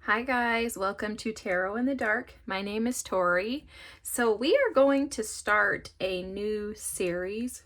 Hi guys, welcome to Tarot in the Dark. My name is Tori. So we are going to start a new series.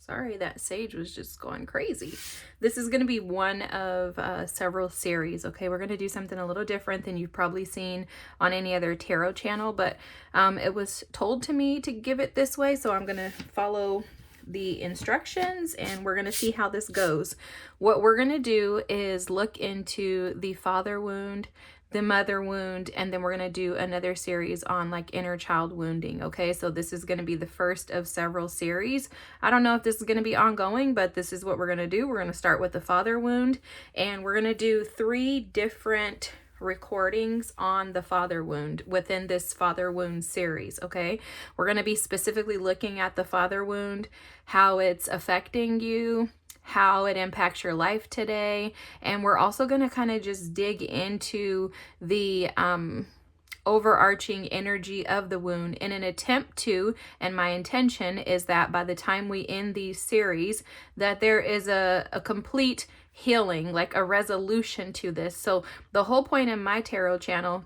Sorry, that sage was just going crazy. This is going to be one of several series, okay? We're going to do something a little different than you've probably seen on any other tarot channel, but it was told to me to give it this way, so I'm going to follow the instructions and we're going to see how this goes. What we're going to do is look into the father wound, the mother wound, and then we're going to do another series on like inner child wounding. Okay, so this is going to be the first of several series. I don't know if this is going to be ongoing, but this is what we're going to do. We're going to start with the father wound, and we're going to do 3 different recordings on the father wound within this father wound series. Okay, we're going to be specifically looking at the father wound, how it's affecting you, how it impacts your life today, and we're also going to kind of just dig into the overarching energy of the wound in an attempt to, and my intention is that by the time we end these series, that there is a complete healing, like a resolution to this. So the whole point in my tarot channel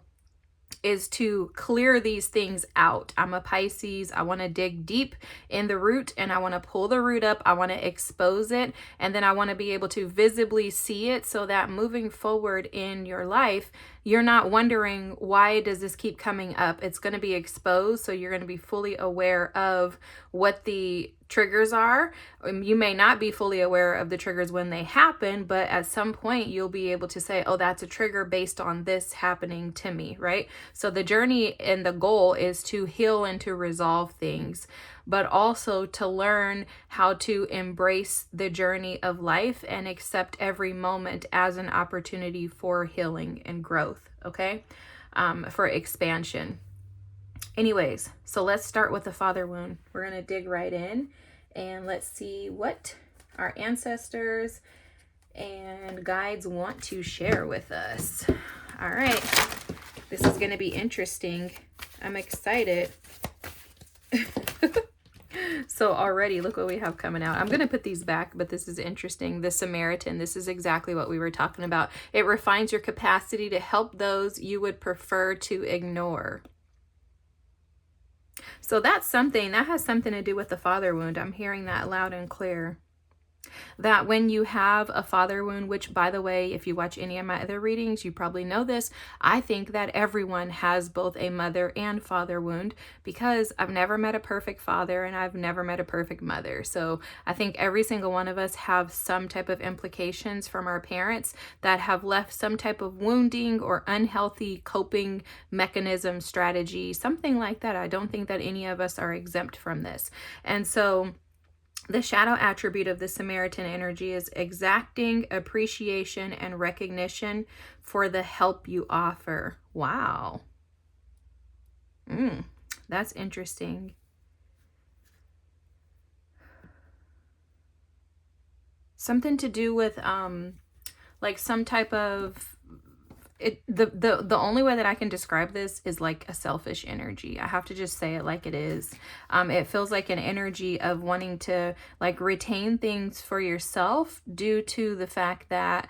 is to clear these things out. I'm a Pisces. I want to dig deep in the root and I want to pull the root up. I want to expose it, and then I want to be able to visibly see it so that moving forward in your life, you're not wondering, why does this keep coming up? It's going to be exposed, so you're going to be fully aware of what the triggers are. You may not be fully aware of the triggers when they happen, but at some point you'll be able to say, oh, that's a trigger based on this happening to me, right? So the journey and the goal is to heal and to resolve things, but also to learn how to embrace the journey of life and accept every moment as an opportunity for healing and growth, okay? For expansion. Anyways, so let's start with the father wound. We're going to dig right in and let's see what our ancestors and guides want to share with us. All right, this is going to be interesting. I'm excited. So already, look what we have coming out. I'm going to put these back, but this is interesting. The Samaritan, this is exactly what we were talking about. It refines your capacity to help those you would prefer to ignore. So that's something that has something to do with the father wound. I'm hearing that loud and clear. That when you have a father wound, which by the way, if you watch any of my other readings, you probably know this, I think that everyone has both a mother and father wound, because I've never met a perfect father and I've never met a perfect mother. So I think every single one of us have some type of implications from our parents that have left some type of wounding or unhealthy coping mechanism, strategy, something like that. I don't think that any of us are exempt from this. And so the shadow attribute of the Samaritan energy is exacting appreciation and recognition for the help you offer. Wow. That's interesting. Something to do with like some type of the only way that I can describe this is like a selfish energy. I have to just say it like it is. It feels like an energy of wanting to like retain things for yourself due to the fact that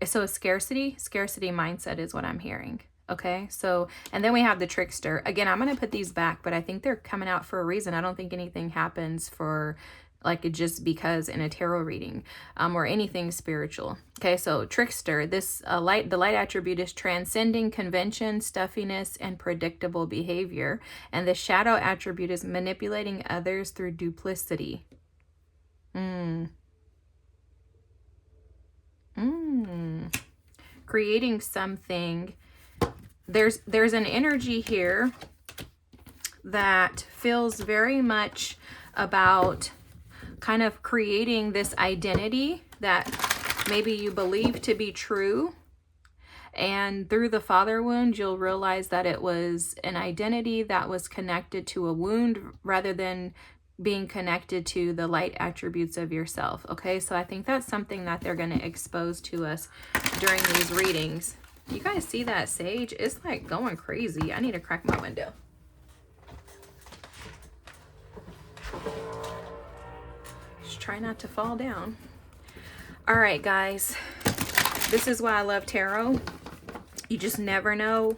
so a scarcity mindset is what I'm hearing. Okay, so, and then we have the trickster. Again, I'm going to put these back, but I think they're coming out for a reason. I don't think anything happens for like just because in a tarot reading or anything spiritual. Okay, so trickster, this the light attribute is transcending convention, stuffiness, and predictable behavior. And the shadow attribute is manipulating others through duplicity. Creating something. There's an energy here that feels very much about kind of creating this identity that maybe you believe to be true. And through the father wound, you'll realize that it was an identity that was connected to a wound rather than being connected to the light attributes of yourself. Okay, so I think that's something that they're going to expose to us during these readings. You guys see that sage? It's like going crazy. I need to crack my window. Just try not to fall down. All right, guys. This is why I love tarot. You just never know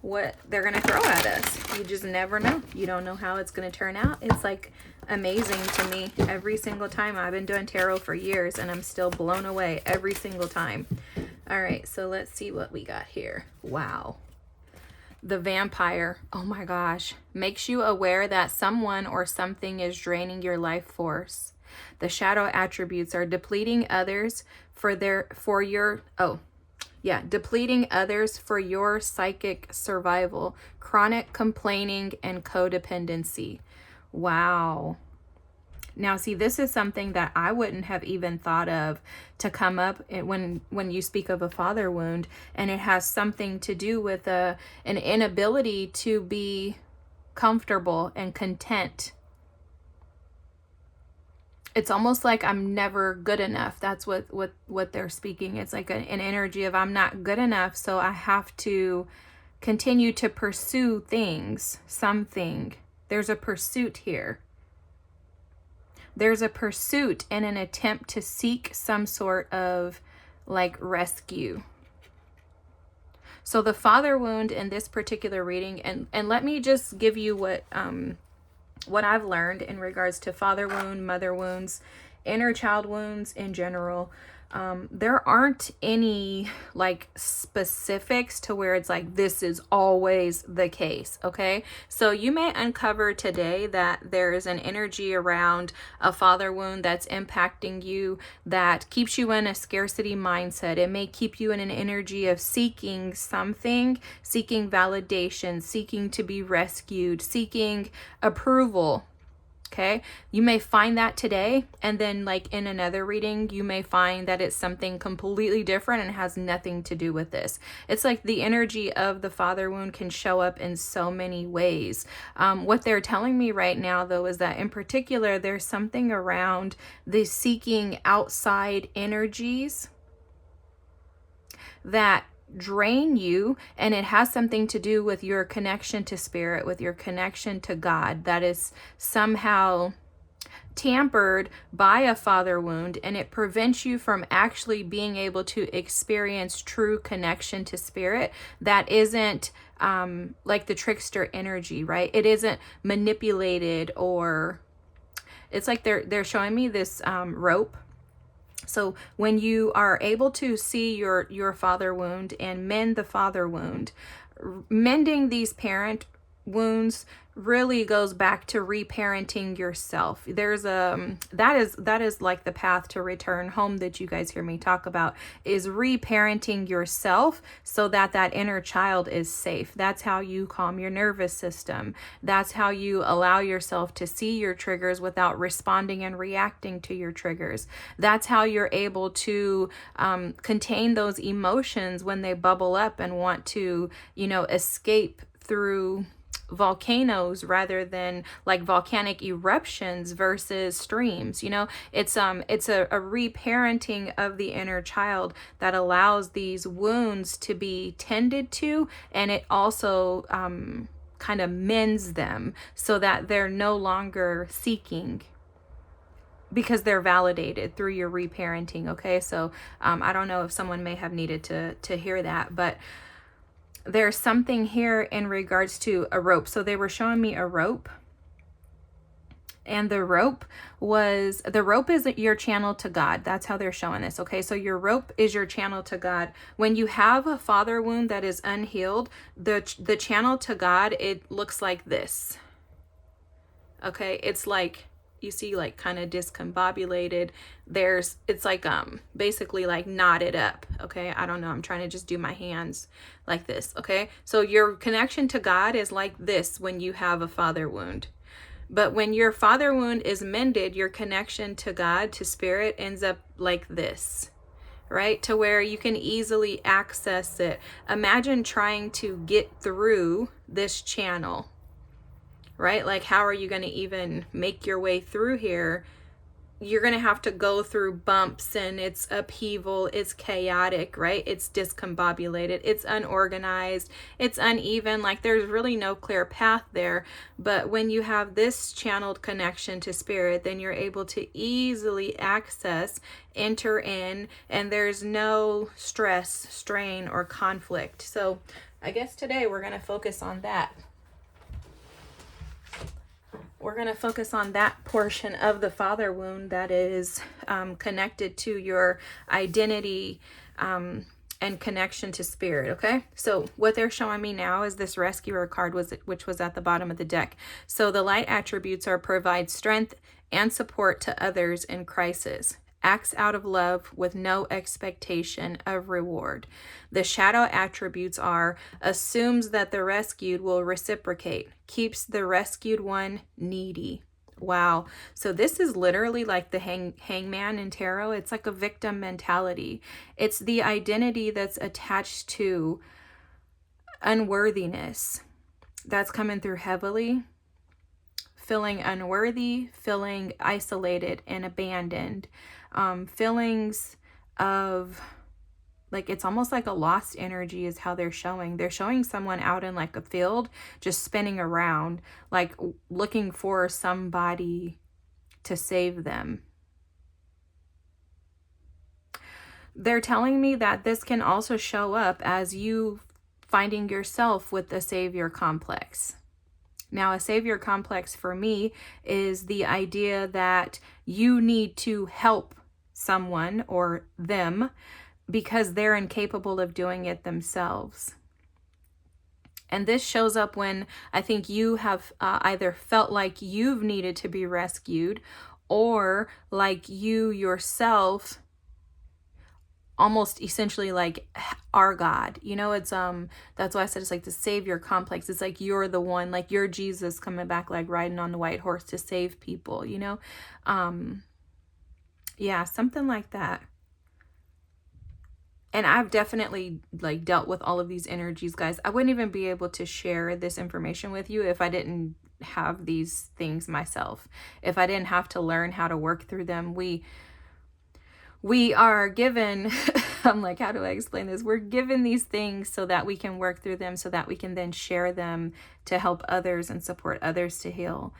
what they're going to throw at us. You just never know. You don't know how it's going to turn out. It's like amazing to me every single time. I've been doing tarot for years and I'm still blown away every single time. All right, so let's see what we got here. Wow. The Vampire. Oh my gosh. Makes you aware that someone or something is draining your life force. The shadow attributes are depleting others depleting others for your psychic survival, chronic complaining, and codependency. Wow. Now, see, this is something that I wouldn't have even thought of to come up when you speak of a father wound, and it has something to do with an inability to be comfortable and content. It's almost like I'm never good enough. That's what they're speaking. It's like an energy of I'm not good enough, so I have to continue to pursue things, something. There's a pursuit here. There's a pursuit and an attempt to seek some sort of like rescue. So the father wound in this particular reading, and let me just give you what I've learned in regards to father wound, mother wounds, inner child wounds in general. There aren't any like specifics to where it's like this is always the case, okay? So you may uncover today that there is an energy around a father wound that's impacting you, that keeps you in a scarcity mindset. It may keep you in an energy of seeking something, seeking validation, seeking to be rescued, seeking approval. Okay, you may find that today, and then like in another reading, you may find that it's something completely different and has nothing to do with this. It's like the energy of the father wound can show up in so many ways. What they're telling me right now, though, is that in particular, there's something around the seeking outside energies that drain you, and it has something to do with your connection to spirit, with your connection to God, that is somehow tampered by a father wound, and it prevents you from actually being able to experience true connection to spirit that isn't like the trickster energy, right? It isn't manipulated, or it's like they're showing me this rope. So when you are able to see your father wound and mend the father wound, mending these parent wounds really goes back to reparenting yourself. There's that is like the path to return home that you guys hear me talk about, is reparenting yourself so that that inner child is safe. That's how you calm your nervous system. That's how you allow yourself to see your triggers without responding and reacting to your triggers. That's how you're able to contain those emotions when they bubble up and want to, escape through volcanoes rather than like volcanic eruptions versus streams. It's a reparenting of the inner child that allows these wounds to be tended to, and it also kind of mends them so that they're no longer seeking, because they're validated through your reparenting. Okay, so I don't know if someone may have needed to hear that, but there's something here in regards to a rope. So they were showing me a rope, and the rope is your channel to God. That's how they're showing this. Okay, so your rope is your channel to God. When you have a father wound that is unhealed, the channel to God, it looks like this. Okay, it's like, you see, like kind of discombobulated. It's like basically like knotted up. Okay, I don't know, I'm trying to just do my hands like this. Okay, so your connection to God is like this when you have a father wound. But when your father wound is mended, your connection to God, to spirit, ends up like this, right? To where you can easily access it. Imagine trying to get through this channel, right? Like, how are you going to even make your way through here you're going to have to go through bumps, and it's upheaval, it's chaotic, right? It's discombobulated, it's unorganized, it's uneven. Like there's really no clear path there. But when you have this channeled connection to spirit, then you're able to easily access, enter in, and there's no stress, strain, or conflict. So I guess today we're going to focus on that. We're going to focus on that portion of the father wound that is connected to your identity and connection to spirit, okay? So what they're showing me now is this rescuer card, which was at the bottom of the deck. So the light attributes are provide strength and support to others in crisis. Acts out of love with no expectation of reward. The shadow attributes are assumes that the rescued will reciprocate, keeps the rescued one needy. Wow. So this is literally like the hangman in tarot. It's like a victim mentality. It's the identity that's attached to unworthiness that's coming through heavily. Feeling unworthy, feeling isolated and abandoned. Feelings of like, it's almost like a lost energy is how they're showing. They're showing someone out in like a field, just spinning around, like looking for somebody to save them. They're telling me that this can also show up as you finding yourself with a savior complex. Now, a savior complex for me is the idea that you need to help someone or them because they're incapable of doing it themselves. And this shows up when I think you have either felt like you've needed to be rescued, or like you yourself almost essentially like are God. You know, it's that's why I said it's like the savior complex. It's like you're the one, like you're Jesus coming back, like riding on the white horse to save people, you know? Yeah, something like that. And I've definitely like dealt with all of these energies, guys. I wouldn't even be able to share this information with you if I didn't have these things myself. If I didn't have to learn how to work through them. We are given, I'm like, how do I explain this? We're given these things so that we can work through them, so that we can then share them to help others and support others to heal.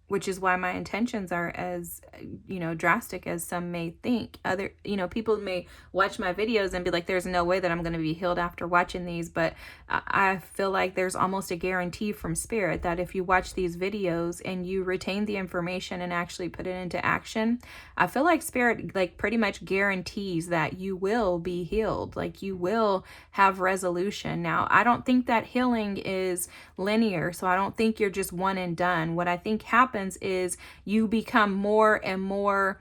Which is why my intentions are as, you know, drastic as some may think. Other, you know, people may watch my videos and be like, there's no way that I'm going to be healed after watching these. But I feel like there's almost a guarantee from spirit that if you watch these videos and you retain the information and actually put it into action, I feel like spirit like pretty much guarantees that you will be healed. Like you will have resolution. Now, I don't think that healing is linear. So I don't think you're just one and done. What I think happens is you become more and more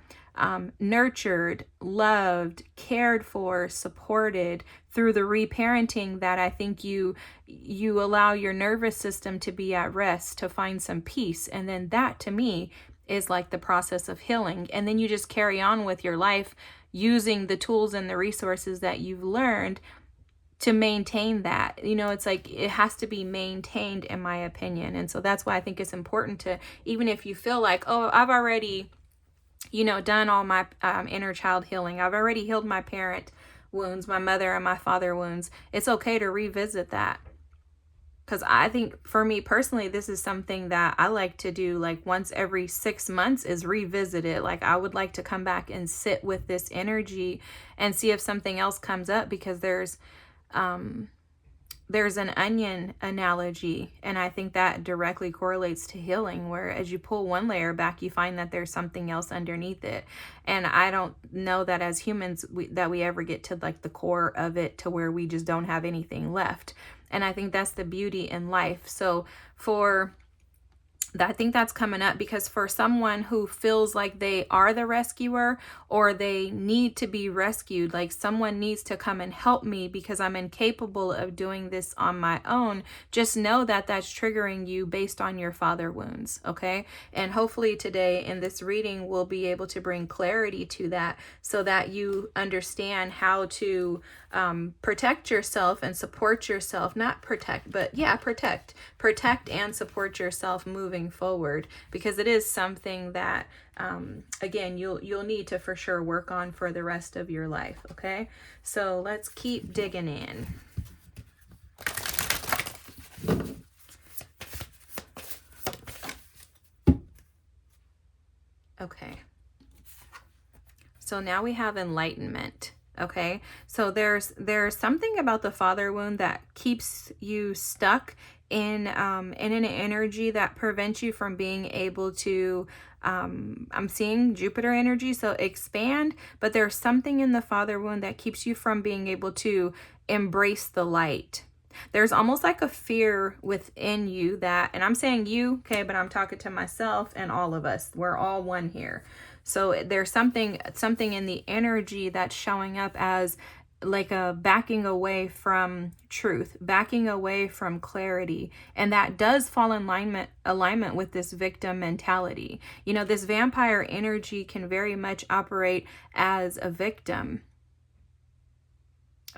nurtured, loved, cared for, supported through the reparenting that I think you allow your nervous system to be at rest, to find some peace. And then that to me is like the process of healing. And then you just carry on with your life using the tools and the resources that you've learned to maintain that. You know, it's like it has to be maintained, in my opinion. And so that's why I think it's important to, even if you feel like, oh, I've already, you know, done all my inner child healing, I've already healed my parent wounds, my mother and my father wounds, it's okay to revisit that. Because I think for me personally, this is something that I like to do like once every 6 months, is revisit it. Like I would like to come back and sit with this energy and see if something else comes up, because there's an onion analogy, and I think that directly correlates to healing, where as you pull one layer back, you find that there's something else underneath it. And I don't know that as humans that we ever get to like the core of it, to where we just don't have anything left. And I think that's the beauty in life. So I think that's coming up, because for someone who feels like they are the rescuer, or they need to be rescued, like someone needs to come and help me because I'm incapable of doing this on my own, just know that that's triggering you based on your father wounds, okay? And hopefully today in this reading, we'll be able to bring clarity to that, so that you understand how to protect yourself and support yourself. Not protect, but yeah, protect and support yourself moving going forward, because it is something that, again, you'll need to for sure work on for the rest of your life. Okay, so let's keep digging in. Okay, so now we have enlightenment. Okay, so there's something about the father wound that keeps you stuck in an energy that prevents you from being able to, I'm seeing Jupiter energy, so expand, but there's something in the father wound that keeps you from being able to embrace the light. There's almost like a fear within you that, and I'm saying you, okay, but I'm talking to myself and all of us. We're all one here. So there's something in the energy that's showing up as like a backing away from truth, backing away from clarity. And that does fall in alignment with this victim mentality. You know, this vampire energy can very much operate as a victim.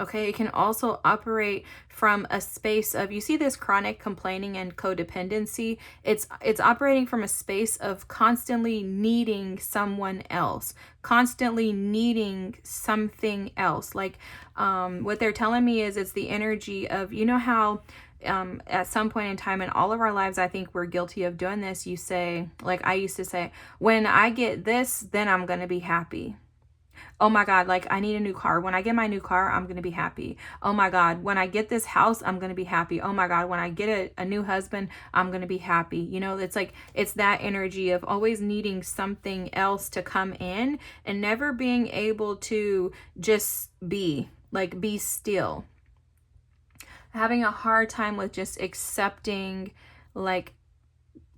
Okay, it can also operate from a space of, you see this chronic complaining and codependency. It's operating from a space of constantly needing someone else, constantly needing something else. Like what they're telling me is it's the energy of, you know how at some point in time in all of our lives, I think we're guilty of doing this. You say, like I used to say, when I get this, then I'm going to be happy. Oh my God, like I need a new car. When I get my new car, I'm going to be happy. Oh my God, when I get this house, I'm going to be happy. Oh my God, when I get a new husband, I'm going to be happy. You know, it's like, it's that energy of always needing something else to come in and never being able to just be, like be still. Having a hard time with just accepting like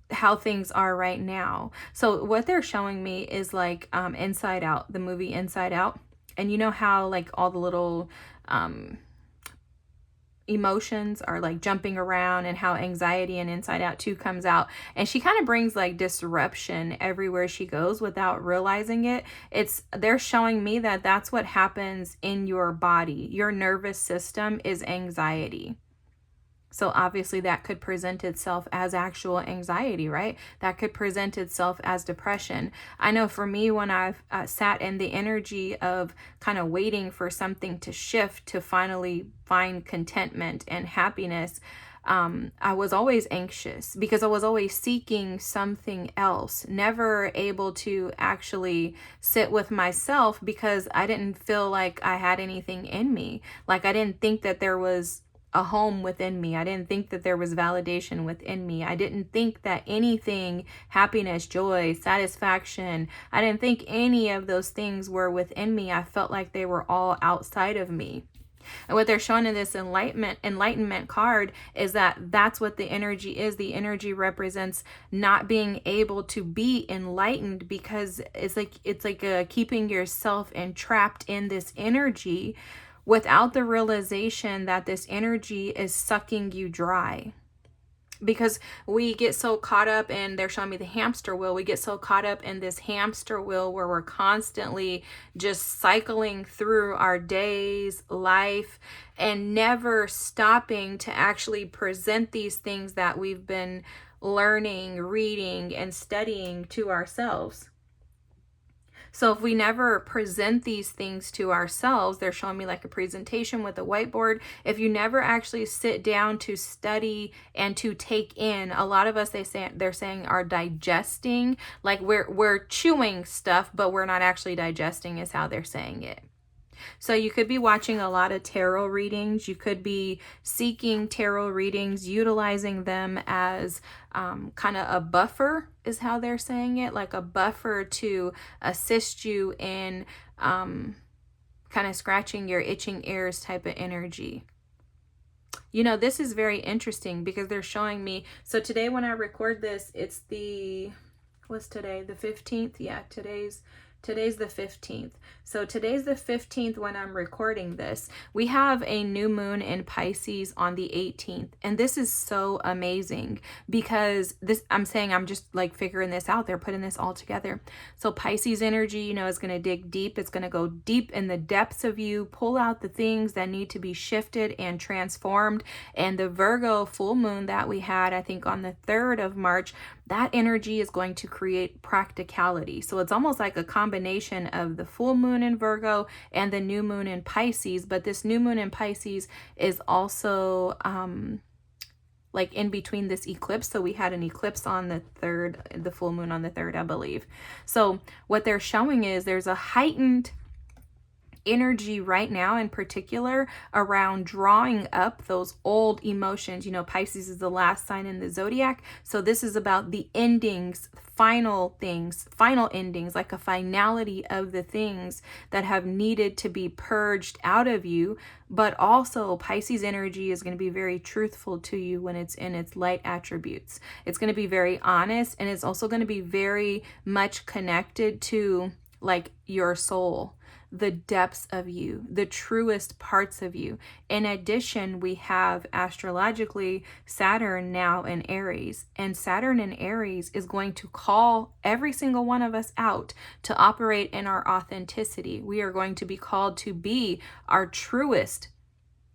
how things are right now. So what they're showing me is like Inside Out, the movie Inside Out. And you know how like all the little emotions are like jumping around, and how anxiety and Inside Out 2 comes out, and she kind of brings like disruption everywhere she goes without realizing it. They're showing me that that's what happens in your body. Your nervous system is anxiety. So obviously that could present itself as actual anxiety, right? That could present itself as depression. I know for me, when I've sat in the energy of kind of waiting for something to shift to finally find contentment and happiness, I was always anxious because I was always seeking something else, never able to actually sit with myself because I didn't feel like I had anything in me. Like I didn't think that there was a home within me. I didn't think that there was validation within me. I didn't think that anything, happiness, joy, satisfaction, I didn't think any of those things were within me. I felt like they were all outside of me. And what they're showing in this enlightenment card is that that's what the energy is. The energy represents not being able to be enlightened because it's like keeping yourself entrapped in this energy without the realization that this energy is sucking you dry. Because we get so caught up in, they're showing me the hamster wheel, we get so caught up in this hamster wheel where we're constantly just cycling through our days, life, and never stopping to actually present these things that we've been learning, reading, and studying to ourselves. So if we never present these things to ourselves, they're showing me like a presentation with a whiteboard. If you never actually sit down to study and to take in, a lot of us, they're saying are digesting, like we're chewing stuff, but we're not actually digesting is how they're saying it. So you could be watching a lot of tarot readings. You could be seeking tarot readings, utilizing them as kind of a buffer is how they're saying it, like a buffer to assist you in kind of scratching your itching ears type of energy. You know, this is very interesting because they're showing me, so today when I record this, it's what's today? The 15th? Yeah, today's Today's the 15th. So today's the 15th when I'm recording this. We have a new moon in Pisces on the 18th. And this is so amazing because I'm just like figuring this out. They're putting this all together. So Pisces energy, is going to dig deep. It's going to go deep in the depths of you, pull out the things that need to be shifted and transformed. And the Virgo full moon that we had, I think on the 3rd of March, that energy is going to create practicality. So it's almost like a combination of the full moon in Virgo and the new moon in Pisces. But this new moon in Pisces is also like in between this eclipse. So we had an eclipse on the 3rd, the full moon on the 3rd, I believe. So what they're showing is there's a heightened energy right now in particular around drawing up those old emotions. Pisces is the last sign in the zodiac. So this is about the endings, final things, final endings, like a finality of the things that have needed to be purged out of you. But also Pisces energy is going to be very truthful to you when it's in its light attributes. It's going to be very honest, and it's also going to be very much connected to like your soul, the depths of you, the truest parts of you. In addition, we have astrologically Saturn now in Aries, and Saturn in Aries is going to call every single one of us out to operate in our authenticity. We are going to be called to be our truest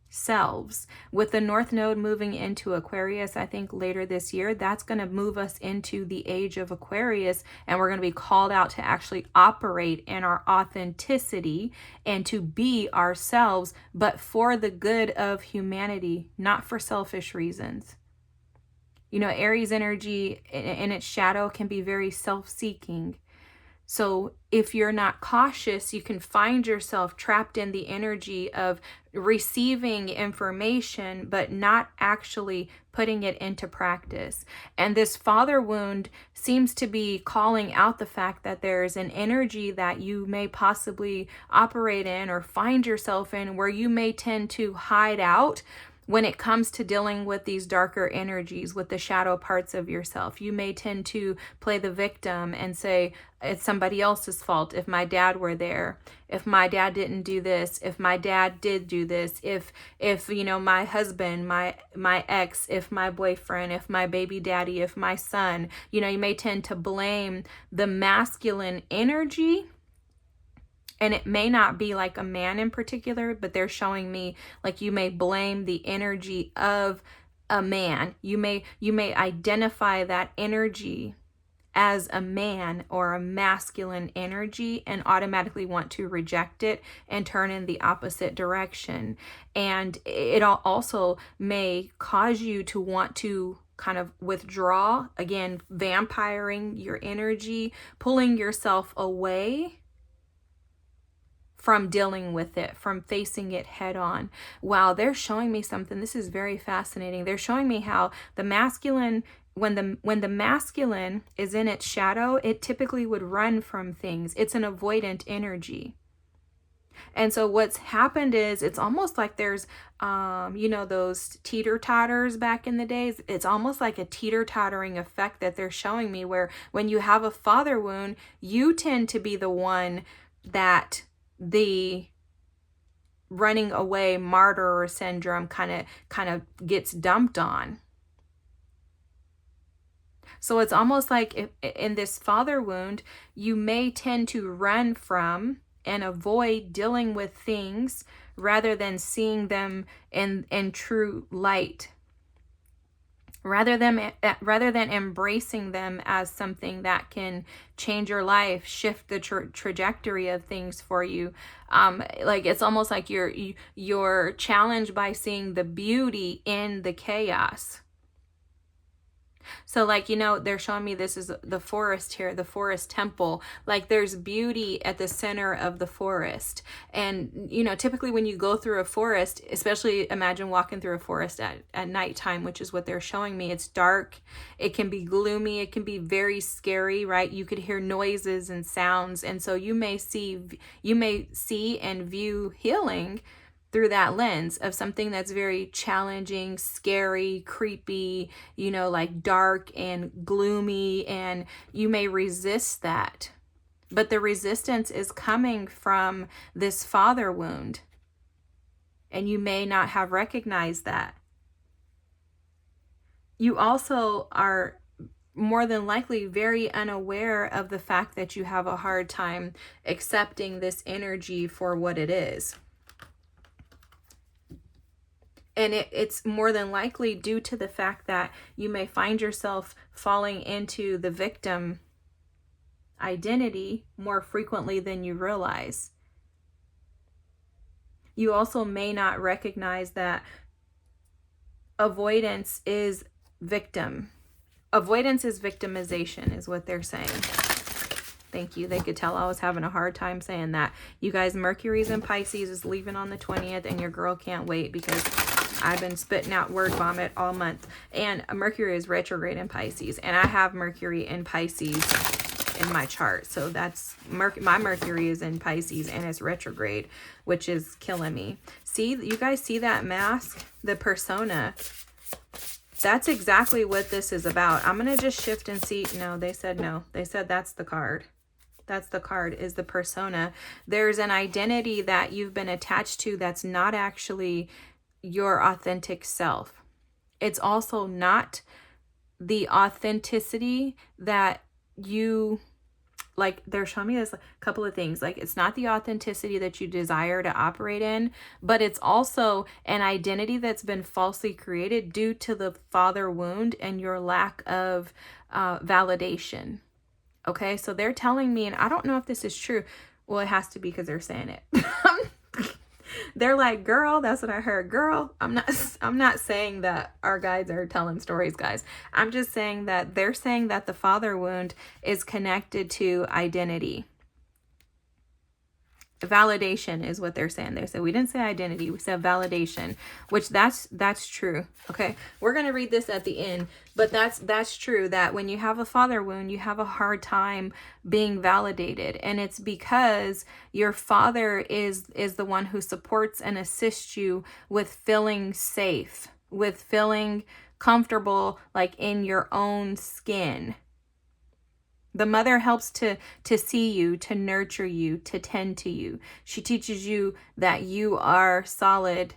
selves. With the North Node moving into Aquarius, I think later this year, that's going to move us into the age of Aquarius, and we're going to be called out to actually operate in our authenticity and to be ourselves, but for the good of humanity, not for selfish reasons. Aries energy in its shadow can be very self-seeking. So if you're not cautious, you can find yourself trapped in the energy of receiving information, but not actually putting it into practice. And this father wound seems to be calling out the fact that there's an energy that you may possibly operate in or find yourself in where you may tend to hide out when it comes to dealing with these darker energies, with the shadow parts of yourself. You may tend to play the victim and say, it's somebody else's fault. If my dad were there, if my dad didn't do this, if my dad did do this, if my husband, my ex, if my boyfriend, if my baby daddy, if my son, you may tend to blame the masculine energy. And it may not be like a man in particular, but they're showing me like you may blame the energy of a man. You may identify that energy as a man or a masculine energy and automatically want to reject it and turn in the opposite direction. And it also may cause you to want to kind of withdraw, again, vampiring your energy, pulling yourself away from dealing with it, from facing it head on. Wow, they're showing me something. This is very fascinating. They're showing me how the masculine, when the masculine is in its shadow, it typically would run from things. It's an avoidant energy. And so what's happened is it's almost like there's, those teeter-totters back in the days. It's almost like a teeter-tottering effect that they're showing me, where when you have a father wound, you tend to be the one that the running away martyr syndrome kind of gets dumped on. So it's almost like if, in this father wound, you may tend to run from and avoid dealing with things rather than seeing them in true light. Rather than embracing them as something that can change your life, shift the trajectory of things for you. Like it's almost like you're challenged by seeing the beauty in the chaos. So like, they're showing me this is the forest here, the forest temple. Like there's beauty at the center of the forest. And, typically when you go through a forest, especially imagine walking through a forest at nighttime, which is what they're showing me. It's dark. It can be gloomy. It can be very scary, right? You could hear noises and sounds. And so you may see and view healing through that lens of something that's very challenging, scary, creepy, like dark and gloomy, and you may resist that. But the resistance is coming from this father wound. And you may not have recognized that. You also are more than likely very unaware of the fact that you have a hard time accepting this energy for what it is. And it's more than likely due to the fact that you may find yourself falling into the victim identity more frequently than you realize. You also may not recognize that avoidance is victim. Avoidance is victimization, is what they're saying. Thank you. They could tell I was having a hard time saying that. You guys, Mercury's in Pisces, is leaving on the 20th, and your girl can't wait because I've been spitting out word vomit all month. And Mercury is retrograde in Pisces, and I have Mercury in Pisces in my chart. So that's my Mercury is in Pisces and it's retrograde, which is killing me. See, you guys see that mask, the persona? That's exactly what this is about. I'm going to just shift and see. No, they said no. They said that's the card. That's the card, is the persona. There's an identity that you've been attached to that's not actually your authentic self. It's also not the authenticity that you, like, they're showing me this couple of things. Like, it's not the authenticity that you desire to operate in, but it's also an identity that's been falsely created due to the father wound and your lack of validation. Okay, so they're telling me, and I don't know if this is true. Well, it has to be because they're saying it. They're like, girl, that's what I heard. Girl, I'm not saying that our guides are telling stories, guys. I'm just saying that they're saying that the father wound is connected to identity. Validation is what they're saying. They said, we didn't say identity, we said validation, which that's true. Okay, we're going to read this at the end, but that's true, that when you have a father wound, you have a hard time being validated, and it's because your father is the one who supports and assists you with feeling safe, with feeling comfortable, like in your own skin. The mother helps to see you, to nurture you, to tend to you. She teaches you that you are solid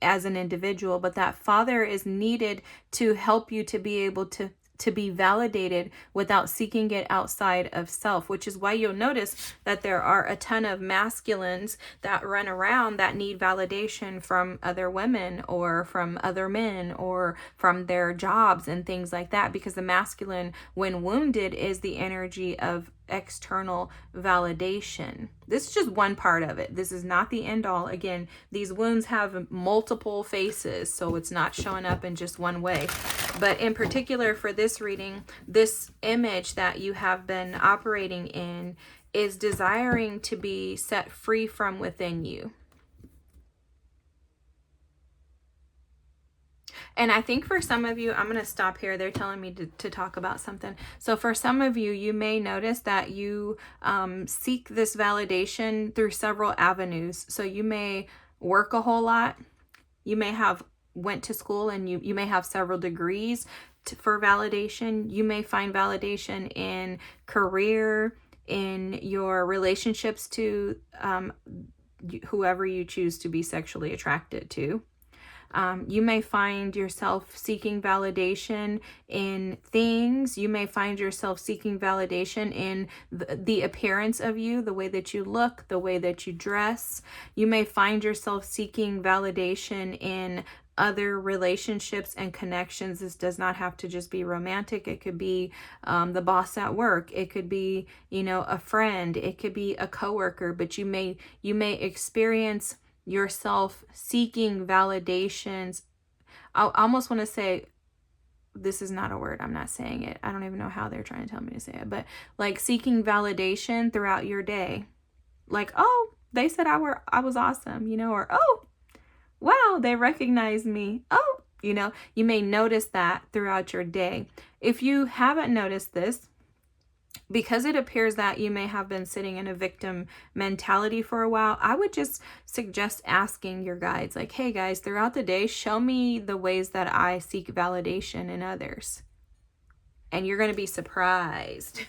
as an individual, but that father is needed to help you to be able to be validated without seeking it outside of self, which is why you'll notice that there are a ton of masculines that run around that need validation from other women or from other men or from their jobs and things like that, because the masculine, when wounded, is the energy of external validation. This is just one part of it. This is not the end all. Again, these wounds have multiple faces, so it's not showing up in just one way. But in particular for this reading, this image that you have been operating in is desiring to be set free from within you. And I think for some of you, I'm going to stop here. They're telling me to talk about something. So for some of you, you may notice that you seek this validation through several avenues. So you may work a whole lot. You may have went to school and you may have several degrees for validation. You may find validation in career, in your relationships to whoever you choose to be sexually attracted to. You may find yourself seeking validation in things. You may find yourself seeking validation in the appearance of you, the way that you look, the way that you dress. You may find yourself seeking validation in other relationships and connections. This does not have to just be romantic. It could be the boss at work. It could be, a friend. It could be a coworker. But you may experience yourself seeking validations. I almost want to say, this is not a word, I'm not saying it, I don't even know how they're trying to tell me to say it, but like seeking validation throughout your day, like, oh, they said I was awesome, or oh, wow, they recognized me, oh, you may notice that throughout your day. If you haven't noticed this, because it appears that you may have been sitting in a victim mentality for a while, I would just suggest asking your guides, like, hey guys, throughout the day, show me the ways that I seek validation in others. And you're going to be surprised.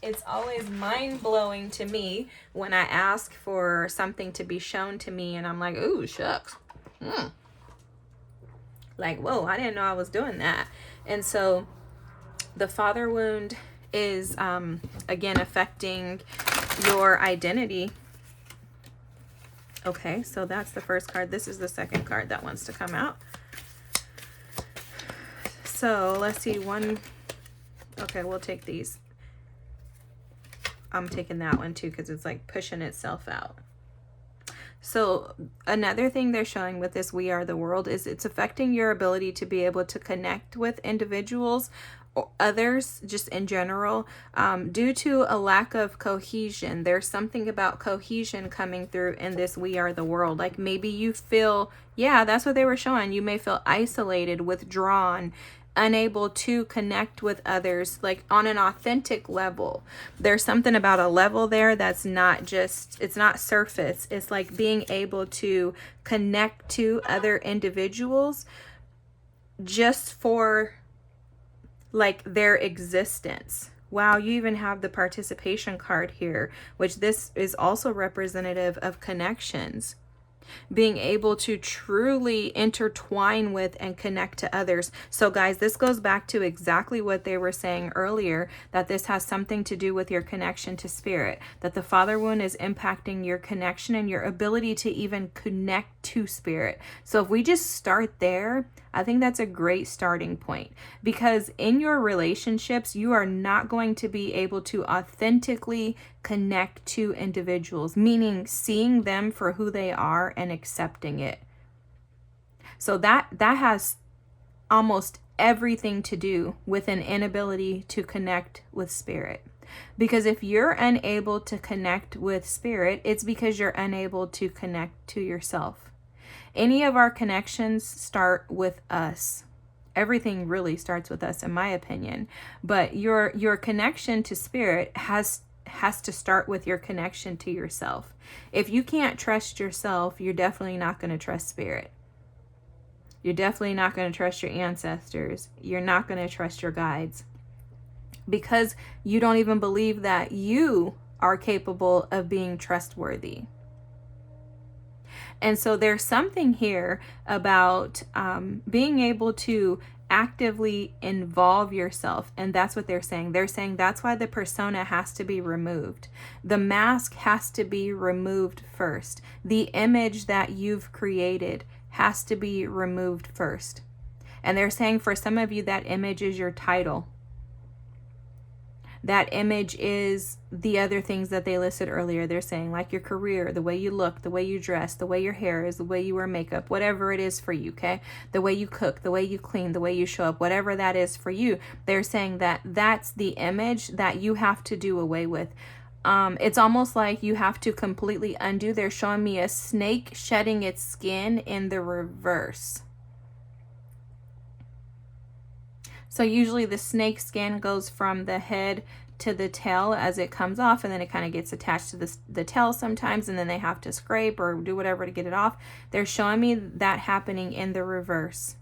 It's always mind-blowing to me when I ask for something to be shown to me and I'm like, ooh, shucks. Like, whoa, I didn't know I was doing that. And so the father wound is, again, affecting your identity. Okay, so that's the first card. This is the second card that wants to come out. So let's see, one. Okay, we'll take these. I'm taking that one too because it's like pushing itself out. So another thing they're showing with this We Are the World is it's affecting your ability to be able to connect with individuals or others just in general, due to a lack of cohesion. There's something about cohesion coming through in this We Are the World. Like maybe you feel, yeah, that's what they were showing. You may feel isolated, withdrawn, unable to connect with others like on an authentic level. There's something about a level there that's not just, it's not surface. It's like being able to connect to other individuals just for like their existence. Wow, you even have the participation card here, which this is also representative of connections. Being able to truly intertwine with and connect to others. So guys, this goes back to exactly what they were saying earlier, that this has something to do with your connection to spirit, that the father wound is impacting your connection and your ability to even connect to spirit. So if we just start there, I think that's a great starting point, because in your relationships, you are not going to be able to authentically connect to individuals, meaning seeing them for who they are and accepting it. So that has almost everything to do with an inability to connect with spirit. Because if you're unable to connect with spirit, it's because you're unable to connect to yourself. Any of our connections start with us. Everything really starts with us, in my opinion. But your connection to spirit has to start with your connection to yourself. If you can't trust yourself, you're definitely not going to trust spirit. You're definitely not going to trust your ancestors. You're not going to trust your guides, because you don't even believe that you are capable of being trustworthy. And so there's something here about being able to actively involve yourself. And that's what they're saying. They're saying that's why the persona has to be removed. The mask has to be removed first. The image that you've created has to be removed first. And they're saying for some of you, that image is your title. That image is the other things that they listed earlier. They're saying like your career, the way you look, the way you dress, the way your hair is, the way you wear makeup, whatever it is for you, okay? The way you cook, the way you clean, the way you show up, whatever that is for you. They're saying that that's the image that you have to do away with. It's almost like you have to completely undo. They're showing me a snake shedding its skin in the reverse. So usually the snake skin goes from the head to the tail as it comes off, and then it kind of gets attached to the tail sometimes, and then they have to scrape or do whatever to get it off. They're showing me that happening in the reverse.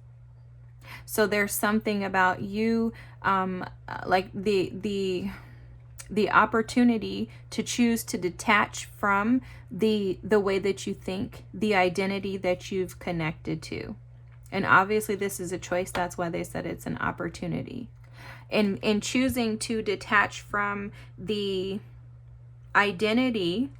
So there's something about you, like the opportunity to choose to detach from the way that you think, the identity that you've connected to. And obviously this is a choice. That's why they said it's an opportunity. In choosing to detach from the identity.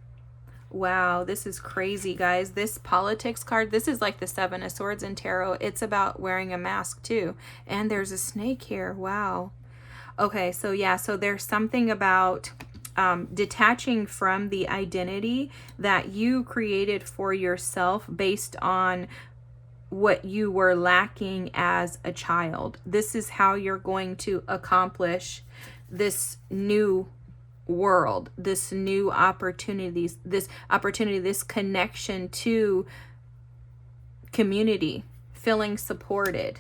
Wow, this is crazy, guys. This politics card, this is like the Seven of Swords in tarot. It's about wearing a mask too. And there's a snake here. Wow. Okay, so yeah, so there's something about detaching from the identity that you created for yourself based on what you were lacking as a child. This is how you're going to accomplish this new world, this new opportunities, this connection to community, feeling supported.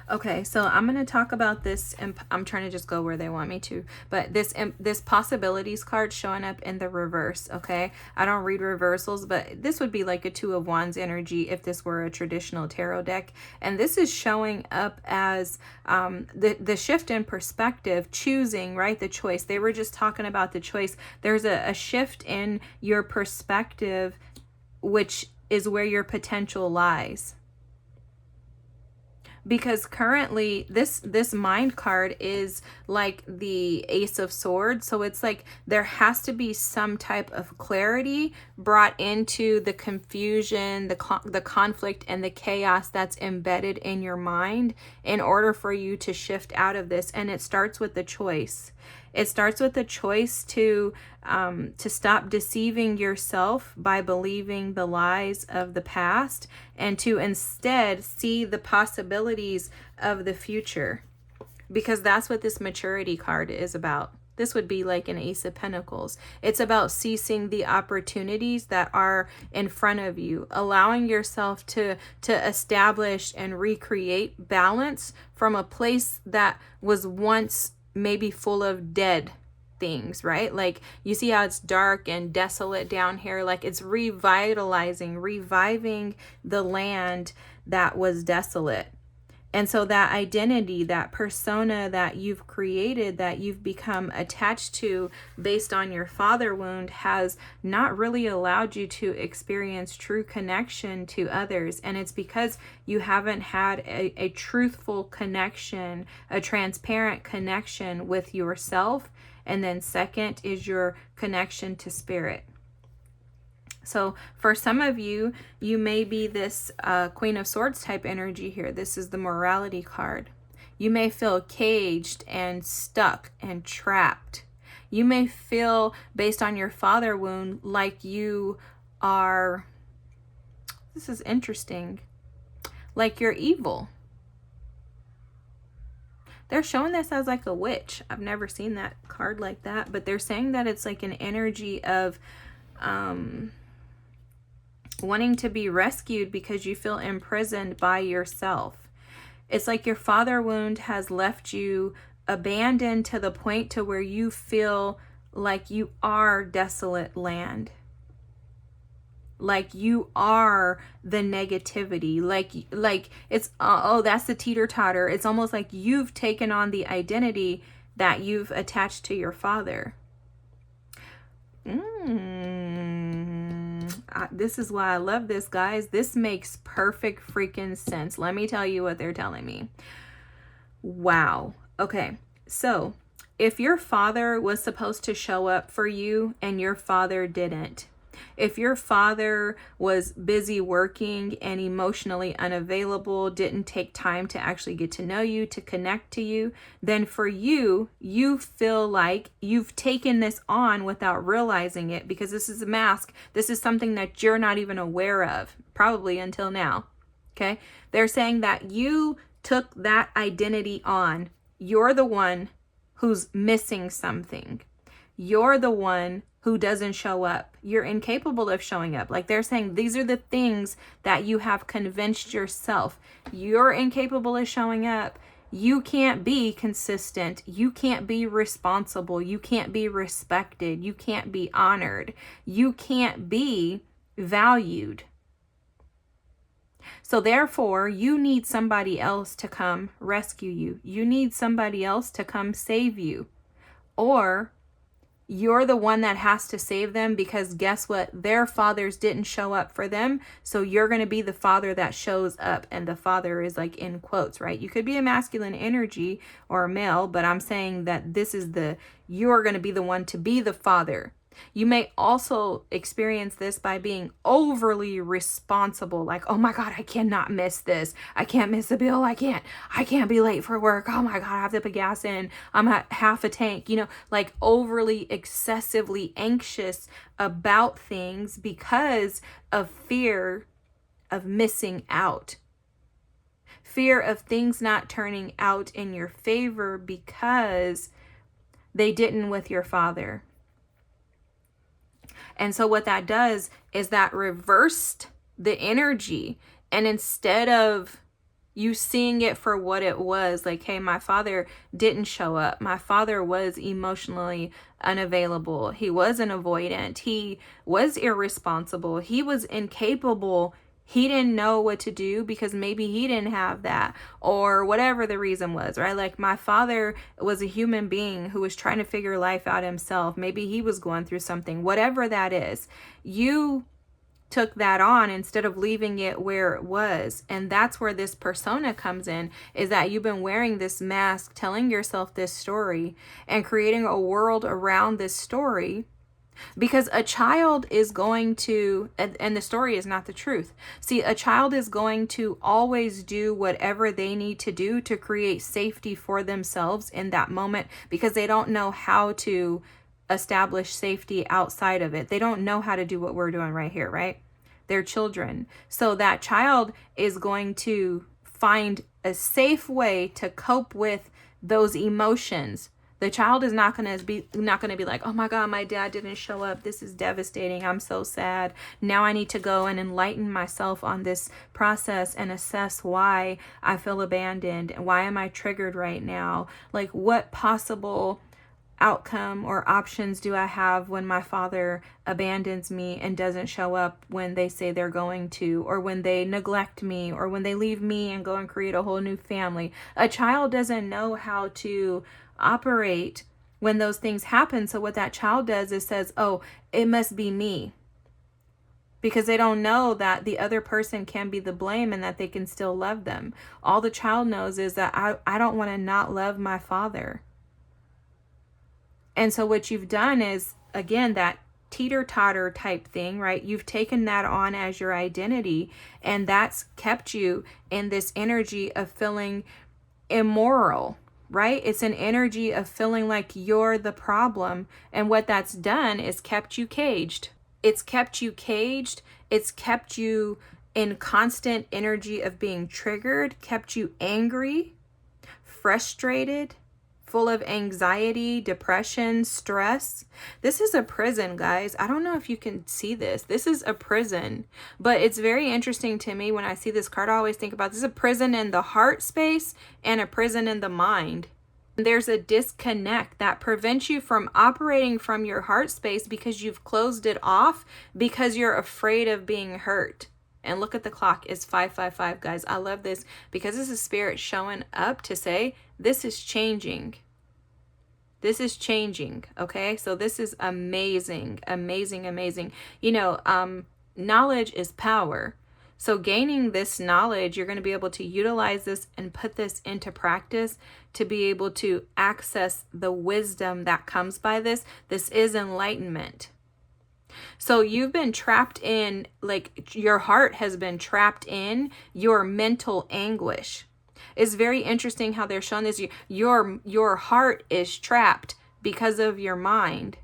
Okay, so I'm going to talk about this, and I'm trying to just go where they want me to, but this possibilities card showing up in the reverse, okay? I don't read reversals, but this would be like a Two of Wands energy if this were a traditional tarot deck, and this is showing up as the shift in perspective, choosing, right? The choice. They were just talking about the choice. There's a shift in your perspective, which is where your potential lies. Because currently this mind card is like the Ace of Swords, so it's like there has to be some type of clarity brought into the confusion, the conflict, and the chaos that's embedded in your mind in order for you to shift out of this. And it starts with the choice. It starts with the choice to stop deceiving yourself by believing the lies of the past, and to instead see the possibilities of the future. Because that's what this maturity card is about. This would be like an Ace of Pentacles. It's about ceasing the opportunities that are in front of you, allowing yourself to establish and recreate balance from a place that was once maybe full of dead things, right? Like you see how it's dark and desolate down here, like it's revitalizing, reviving the land that was desolate. And so that identity, that persona that you've created, that you've become attached to based on your father wound, has not really allowed you to experience true connection to others. And it's because you haven't had a truthful connection, a transparent connection with yourself. And then second is your connection to spirit. So for some of you, you may be this Queen of Swords type energy here. This is the morality card. You may feel caged and stuck and trapped. You may feel, based on your father wound, like you are, this is interesting, like you're evil. They're showing this as like a witch. I've never seen that card like that, but they're saying that it's like an energy of wanting to be rescued because you feel imprisoned by yourself. It's like your father wound has left you abandoned to the point to where you feel like you are desolate land. Like you are the negativity. Like it's, oh, that's the teeter-totter. It's almost like you've taken on the identity that you've attached to your father. This is why I love this, guys. This makes perfect freaking sense. Let me tell you what they're telling me. Wow. Okay. So if your father was supposed to show up for you and your father didn't, if your father was busy working and emotionally unavailable, didn't take time to actually get to know you, to connect to you, then for you, you feel like you've taken this on without realizing it, because this is a mask. This is something that you're not even aware of, probably until now. Okay? They're saying that you took that identity on. You're the one who's missing something. You're the one who doesn't show up. You're incapable of showing up. Like they're saying, these are the things that you have convinced yourself. You're incapable of showing up. You can't be consistent. You can't be responsible. You can't be respected. You can't be honored. You can't be valued. So therefore, you need somebody else to come rescue you. You need somebody else to come save you. Or you're the one that has to save them, because guess what? Their fathers didn't show up for them. So you're going to be the father that shows up. And the father is like in quotes, right? You could be a masculine energy or a male, but I'm saying that you're going to be the one to be the father. You may also experience this by being overly responsible. Like, oh my God, I cannot miss this. I can't miss the bill. I can't be late for work. Oh my God, I have to put gas in. I'm at half a tank, like overly excessively anxious about things because of fear of missing out. Fear of things not turning out in your favor because they didn't with your father. And so what that does is that reversed the energy. And instead of You seeing it for what it was. Like, hey, my father didn't show up. My father was emotionally unavailable. He was an avoidant. He was irresponsible. He was incapable. He didn't know what to do because maybe he didn't have that, or whatever the reason was, right? Like, my father was a human being who was trying to figure life out himself. Maybe he was going through something, whatever that is. You took that on instead of leaving it where it was. And that's where this persona comes in, is that you've been wearing this mask, telling yourself this story and creating a world around this story, because a child is going to, and the story is not the truth. See, a child is going to always do whatever they need to do to create safety for themselves in that moment, because they don't know how to establish safety outside of it. They don't know how to do what we're doing right here, right? They're children. So that child is going to find a safe way to cope with those emotions. The child is not going to be like, oh my God, my dad didn't show up. This is devastating. I'm so sad. Now I need to go and enlighten myself on this process and assess why I feel abandoned and why am I triggered right now? Like, what possible outcome or options do I have when my father abandons me and doesn't show up when they say they're going to, or when they neglect me, or when they leave me and go and create a whole new family? A child doesn't know how to operate when those things happen. So what that child does is says, oh, it must be me, because they don't know that the other person can be the blame and that they can still love them. All the child knows is that I don't want to not love my father. And so what you've done is, again, that teeter-totter type thing, right? You've taken that on as your identity, and that's kept you in this energy of feeling immoral, right? It's an energy of feeling like you're the problem. And what that's done is kept you caged. It's kept you caged. It's kept you in constant energy of being triggered, kept you angry, frustrated, full of anxiety, depression, stress. This is a prison, guys. I don't know if you can see this. This is a prison, but it's very interesting to me when I see this card. I always think about this is a prison in the heart space and a prison in the mind. There's a disconnect that prevents you from operating from your heart space because you've closed it off because you're afraid of being hurt. And look at the clock, it's 555, guys. I love this because this is spirit showing up to say, this is changing. This is changing, okay? So this is amazing, amazing, amazing. You know, knowledge is power. So gaining this knowledge, you're going to be able to utilize this and put this into practice to be able to access the wisdom that comes by this. This is enlightenment. So you've been trapped in, like, your heart has been trapped in your mental anguish. It's very interesting how they're showing this. Your heart is trapped because of your mind.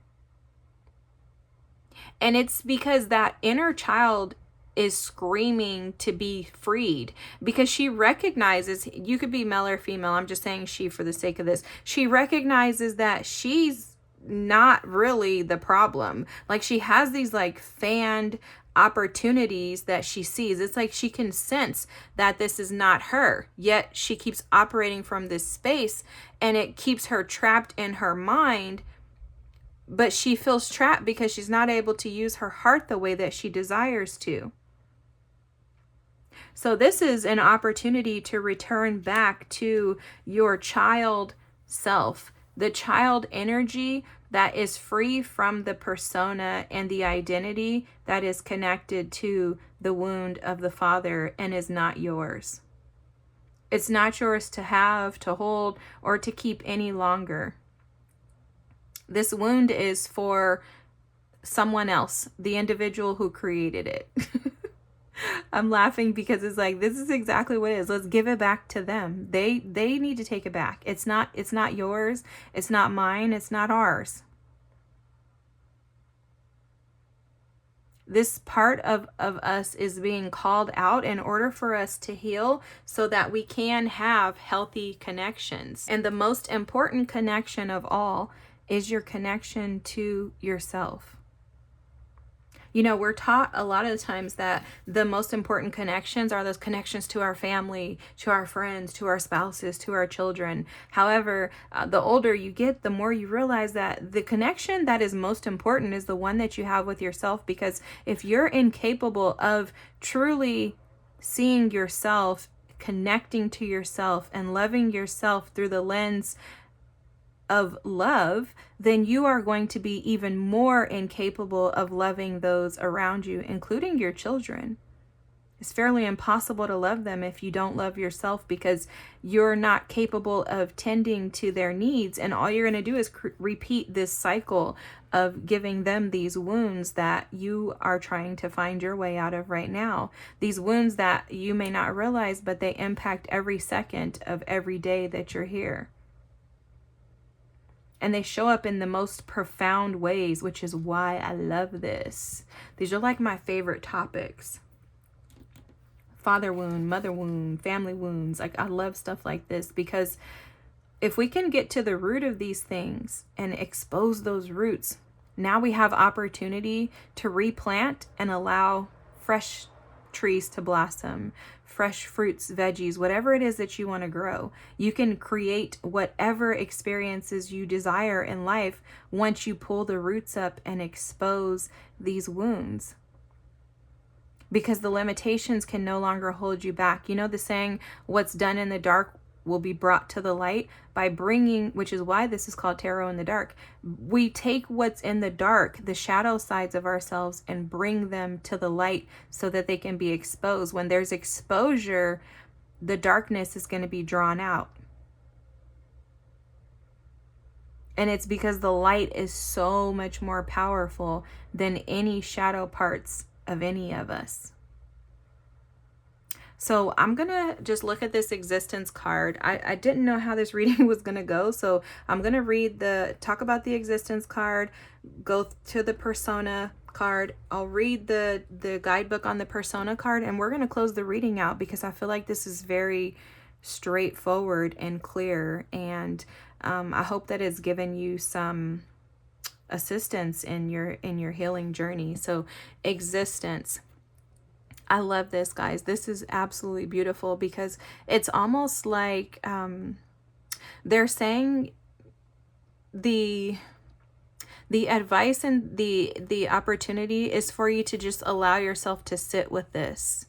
And it's because that inner child is screaming to be freed, because she recognizes, you could be male or female, I'm just saying she for the sake of this, she recognizes that she's not really the problem. Like, she has these like fanned opportunities that she sees. It's like she can sense that this is not her, yet she keeps operating from this space, and it keeps her trapped in her mind. But she feels trapped because she's not able to use her heart the way that she desires to. So this is an opportunity to return back to your child self, the child energy that is free from the persona and the identity that is connected to the wound of the father and is not yours. It's not yours to have, to hold, or to keep any longer. This wound is for someone else, the individual who created it. I'm laughing because it's like, this is exactly what it is. Let's give it back to them. They need to take it back. It's not yours. It's not mine. It's not ours. This part of us is being called out in order for us to heal so that we can have healthy connections. And the most important connection of all is your connection to yourself. You know, we're taught a lot of the times that the most important connections are those connections to our family, to our friends, to our spouses, to our children. However, the older you get, the more you realize that the connection that is most important is the one that you have with yourself. Because if you're incapable of truly seeing yourself, connecting to yourself, and loving yourself through the lens of love, then you are going to be even more incapable of loving those around you, including your children. It's fairly impossible to love them if you don't love yourself, because you're not capable of tending to their needs. And all you're going to do is repeat this cycle of giving them these wounds that you are trying to find your way out of right now. These wounds that you may not realize, but they impact every second of every day that you're here. And they show up in the most profound ways, which is why I love this. These are like my favorite topics. Father wound, mother wound, family wounds. Like, I love stuff like this, because if we can get to the root of these things and expose those roots, now we have opportunity to replant and allow fresh trees to blossom, fresh fruits, veggies, whatever it is that you want to grow. You can create whatever experiences you desire in life once you pull the roots up and expose these wounds. Because the limitations can no longer hold you back. You know the saying, what's done in the dark will be brought to the light. By bringing, which is why this is called Tarot in the Dark, we take what's in the dark, the shadow sides of ourselves, and bring them to the light so that they can be exposed. When there's exposure, the darkness is going to be drawn out. And it's because the light is so much more powerful than any shadow parts of any of us. So I'm going to just look at this existence card. I didn't know how this reading was going to go. So I'm going to talk about the existence card, go to the persona card. I'll read the guidebook on the persona card, and we're going to close the reading out, because I feel like this is very straightforward and clear. And I hope that it's given you some assistance in your healing journey. So existence. I love this, guys. This is absolutely beautiful, because it's almost like they're saying the advice and the opportunity is for you to just allow yourself to sit with this.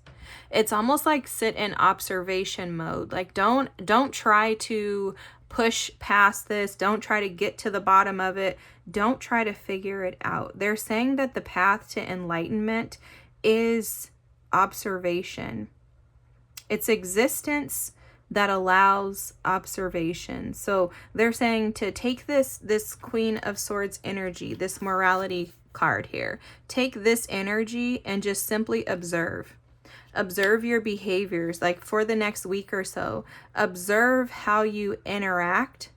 It's almost like sit in observation mode. Like, don't try to push past this. Don't try to get to the bottom of it. Don't try to figure it out. They're saying that the path to enlightenment is observation. It's existence that allows observation. So they're saying to take this Queen of Swords energy, this morality card here, take this energy and just simply observe. Observe your behaviors, like for the next week or so. Observe how you interact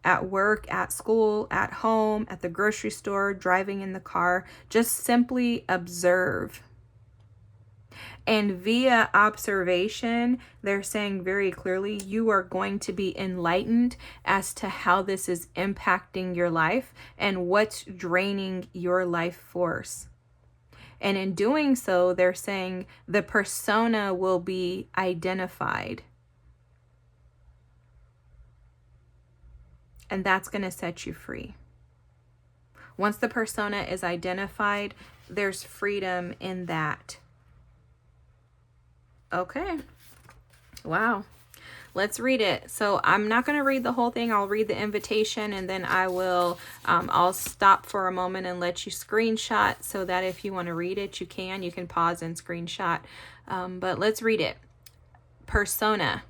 at work, at school, at home, at the grocery store, driving in the car. Just simply observe. And via observation, they're saying very clearly, you are going to be enlightened as to how this is impacting your life and what's draining your life force. And in doing so, they're saying the persona will be identified. And that's going to set you free. Once the persona is identified, there's freedom in that. Okay. Wow. Let's read it. So I'm not going to read the whole thing. I'll read the invitation, and then I'll stop for a moment and let you screenshot, so that if you want to read it, you can pause and screenshot. But let's read it. Persona.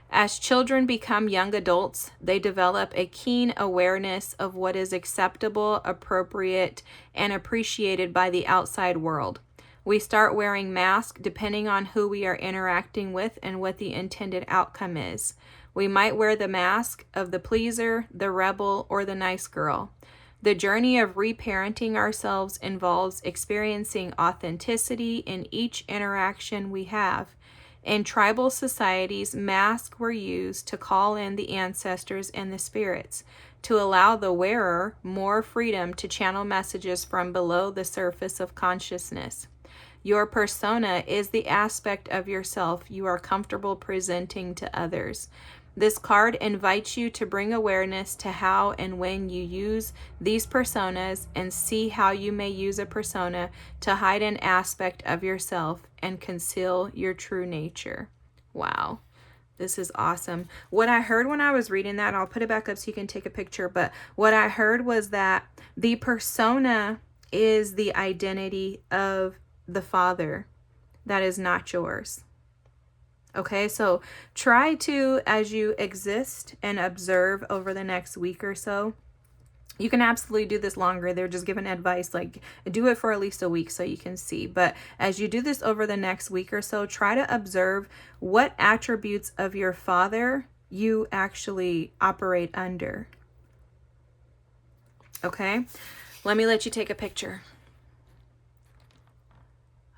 As children become young adults, they develop a keen awareness of what is acceptable, appropriate, and appreciated by the outside world. We start wearing masks depending on who we are interacting with and what the intended outcome is. We might wear the mask of the pleaser, the rebel, or the nice girl. The journey of reparenting ourselves involves experiencing authenticity in each interaction we have. In tribal societies, masks were used to call in the ancestors and the spirits. to allow the wearer more freedom to channel messages from below the surface of consciousness. Your persona is the aspect of yourself you are comfortable presenting to others. This card invites you to bring awareness to how and when you use these personas and see how you may use a persona to hide an aspect of yourself and conceal your true nature. Wow. This is awesome. What I heard when I was reading that, I'll put it back up so you can take a picture, but what I heard was that the persona is the identity of the Father that is not yours. Okay, so try to, as you exist and observe over the next week or so, you can absolutely do this longer. They're just giving advice, like do it for at least a week so you can see. But as you do this over the next week or so, try to observe what attributes of your Father you actually operate under. Okay, let me let you take a picture.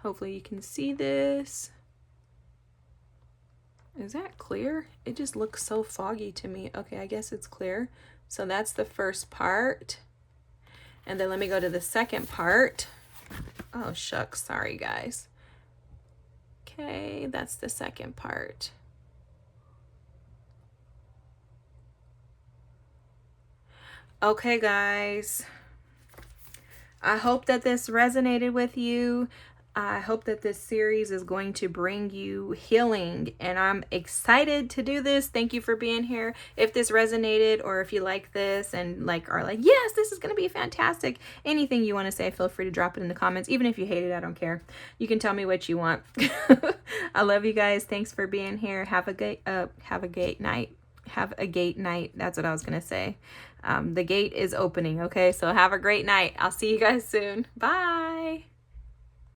Hopefully you can see this. Is that clear? It just looks so foggy to me. Okay, I guess it's clear. So that's the first part. And then let me go to the second part. Oh, shucks. Sorry, guys. Okay, that's the second part. Okay, guys. I hope that this resonated with you. I hope that this series is going to bring you healing, and I'm excited to do this. Thank you for being here. If this resonated, or if you like this and are like, yes, this is going to be fantastic, anything you want to say, feel free to drop it in the comments. Even if you hate it, I don't care. You can tell me what you want. I love you guys. Thanks for being here. Have a gate night. Have a gate night. That's what I was going to say. The gate is opening. Okay, so have a great night. I'll see you guys soon. Bye.